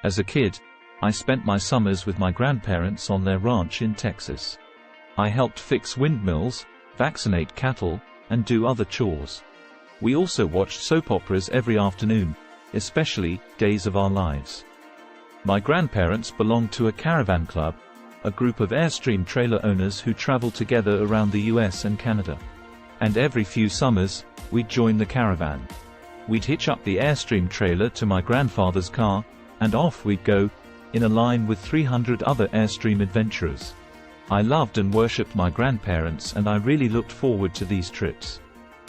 As a kid, I spent my summers with my grandparents on their ranch in Texas. I helped fix windmills, vaccinate cattle, and do other chores. We also watched soap operas every afternoon, especially Days of Our Lives. My grandparents belonged to a caravan club, a group of Airstream trailer owners who traveled together around the US and Canada. And every few summers, we'd join the caravan. We'd hitch up the Airstream trailer to my grandfather's car, and off we'd go, in a line with 300 other Airstream adventurers. I loved and worshipped my grandparents, and I really looked forward to these trips.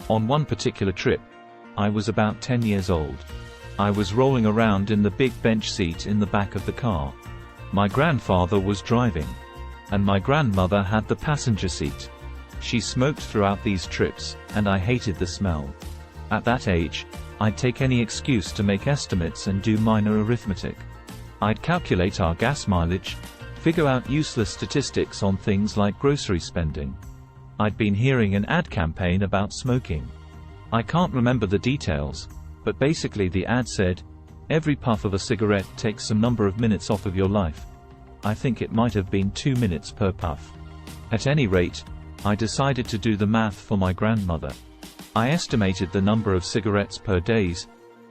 On one particular trip, I was about 10 years old. I was rolling around in the big bench seat in the back of the car. My grandfather was driving, and my grandmother had the passenger seat. She smoked throughout these trips, and I hated the smell. At that age, I'd take any excuse to make estimates and do minor arithmetic. I'd calculate our gas mileage, figure out useless statistics on things like grocery spending. I'd been hearing an ad campaign about smoking. I can't remember the details, but basically the ad said, every puff of a cigarette takes some number of minutes off of your life. I think it might have been 2 minutes per puff. At any rate, I decided to do the math for my grandmother. I estimated the number of cigarettes per day,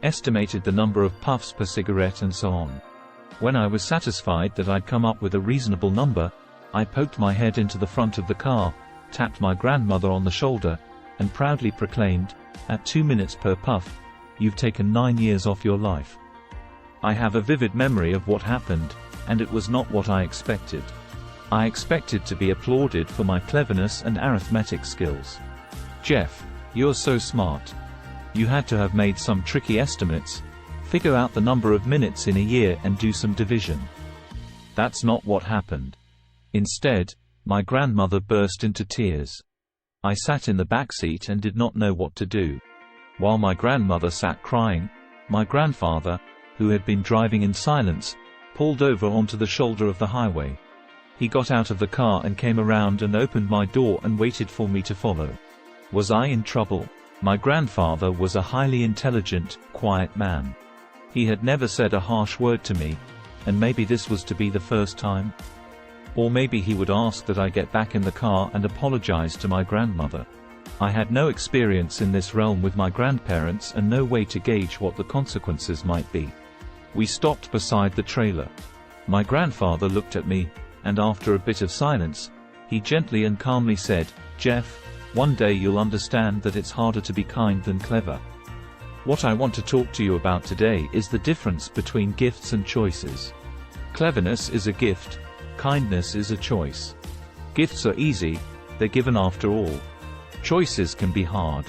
estimated the number of puffs per cigarette, and so on. When I was satisfied that I'd come up with a reasonable number, I poked my head into the front of the car, tapped my grandmother on the shoulder, and proudly proclaimed, at 2 minutes per puff, you've taken 9 years off your life. I have a vivid memory of what happened, and it was not what I expected. I expected to be applauded for my cleverness and arithmetic skills. Jeff, you're so smart. You had to have made some tricky estimates, figure out the number of minutes in a year and do some division. That's not what happened. Instead, my grandmother burst into tears. I sat in the back seat and did not know what to do. While my grandmother sat crying, my grandfather, who had been driving in silence, pulled over onto the shoulder of the highway. He got out of the car and came around and opened my door and waited for me to follow. Was I in trouble? My grandfather was a highly intelligent, quiet man. He had never said a harsh word to me, and maybe this was to be the first time. Or maybe he would ask that I get back in the car and apologize to my grandmother. I had no experience in this realm with my grandparents and no way to gauge what the consequences might be. We stopped beside the trailer. My grandfather looked at me, and after a bit of silence, he gently and calmly said, Jeff, one day you'll understand that it's harder to be kind than clever. What I want to talk to you about today is the difference between gifts and choices. Cleverness is a gift, kindness is a choice. Gifts are easy, they're given after all. Choices can be hard.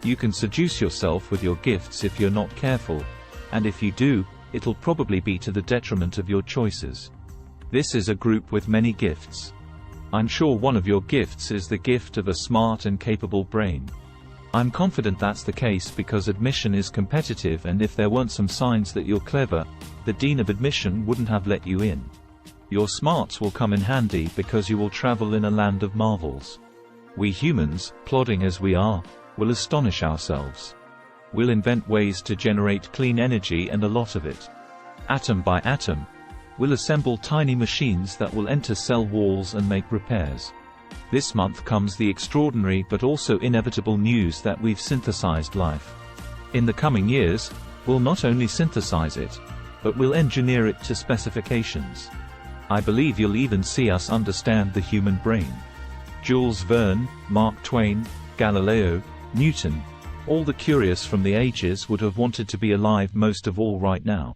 You can seduce yourself with your gifts if you're not careful, and if you do, it'll probably be to the detriment of your choices. This is a group with many gifts. I'm sure one of your gifts is the gift of a smart and capable brain. I'm confident that's the case because admission is competitive, and if there weren't some signs that you're clever, the dean of admission wouldn't have let you in. Your smarts will come in handy because you will travel in a land of marvels. We humans, plodding as we are, will astonish ourselves. We'll invent ways to generate clean energy, and a lot of it. Atom by atom, we'll assemble tiny machines that will enter cell walls and make repairs. This month comes the extraordinary but also inevitable news that we've synthesized life. In the coming years, we'll not only synthesize it, but we'll engineer it to specifications. I believe you'll even see us understand the human brain. Jules Verne, Mark Twain, Galileo, Newton, all the curious from the ages would have wanted to be alive most of all right now.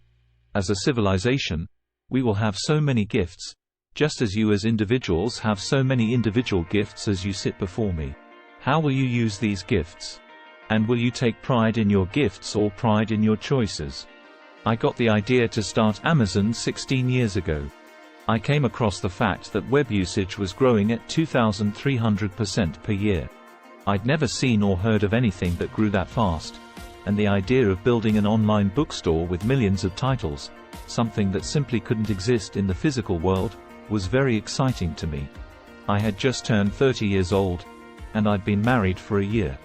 As a civilization, we will have so many gifts, just as you as individuals have so many individual gifts as you sit before me. How will you use these gifts? And will you take pride in your gifts or pride in your choices? I got the idea to start Amazon 16 years ago. I came across the fact that web usage was growing at 2,300% per year. I'd never seen or heard of anything that grew that fast, and the idea of building an online bookstore with millions of titles, something that simply couldn't exist in the physical world, was very exciting to me. I had just turned 30 years old, and I'd been married for a year.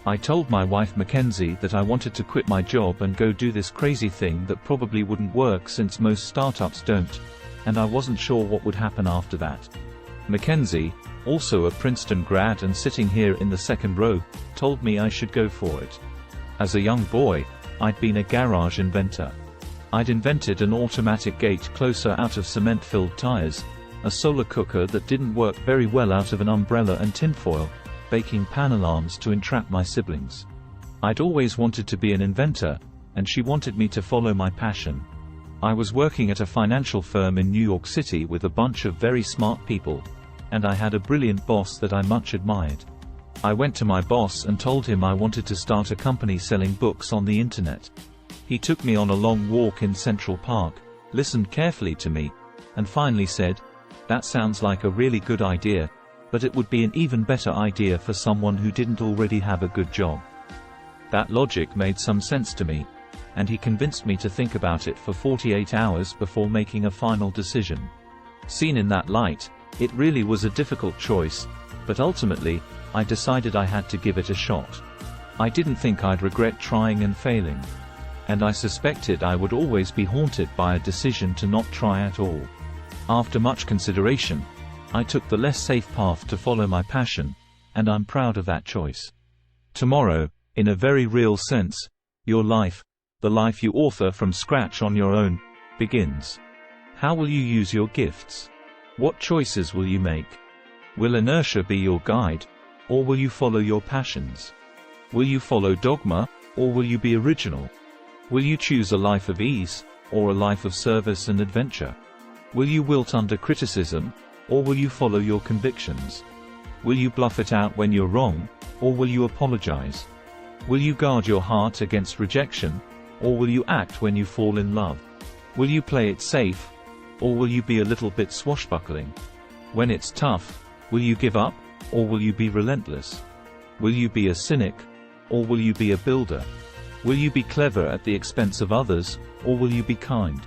I told my wife Mackenzie that I wanted to quit my job and go do this crazy thing that probably wouldn't work since most startups don't, and I wasn't sure what would happen after that. Mackenzie, also a Princeton grad and sitting here in the second row, told me I should go for it. As a young boy, I'd been a garage inventor. I'd invented an automatic gate closer out of cement-filled tires, a solar cooker that didn't work very well out of an umbrella and tinfoil, baking pan alarms to entrap my siblings. I'd always wanted to be an inventor, and she wanted me to follow my passion. I was working at a financial firm in New York City with a bunch of very smart people, and I had a brilliant boss that I much admired. I went to my boss and told him I wanted to start a company selling books on the internet. He took me on a long walk in Central Park, listened carefully to me, and finally said, "That sounds like a really good idea, but it would be an even better idea for someone who didn't already have a good job." That logic made some sense to me, and he convinced me to think about it for 48 hours before making a final decision. Seen in that light, it really was a difficult choice, but ultimately, I decided I had to give it a shot. I didn't think I'd regret trying and failing. And I suspected I would always be haunted by a decision to not try at all. After much consideration, I took the less safe path to follow my passion, and I'm proud of that choice. Tomorrow, in a very real sense, your life, the life you author from scratch on your own, begins. How will you use your gifts? What choices will you make? Will inertia be your guide, or will you follow your passions? Will you follow dogma, or will you be original? Will you choose a life of ease, or a life of service and adventure? Will you wilt under criticism, or will you follow your convictions? Will you bluff it out when you're wrong, or will you apologize? Will you guard your heart against rejection, or will you act when you fall in love? Will you play it safe, or will you be a little bit swashbuckling? When it's tough, will you give up, or will you be relentless? Will you be a cynic, or will you be a builder? Will you be clever at the expense of others, or will you be kind?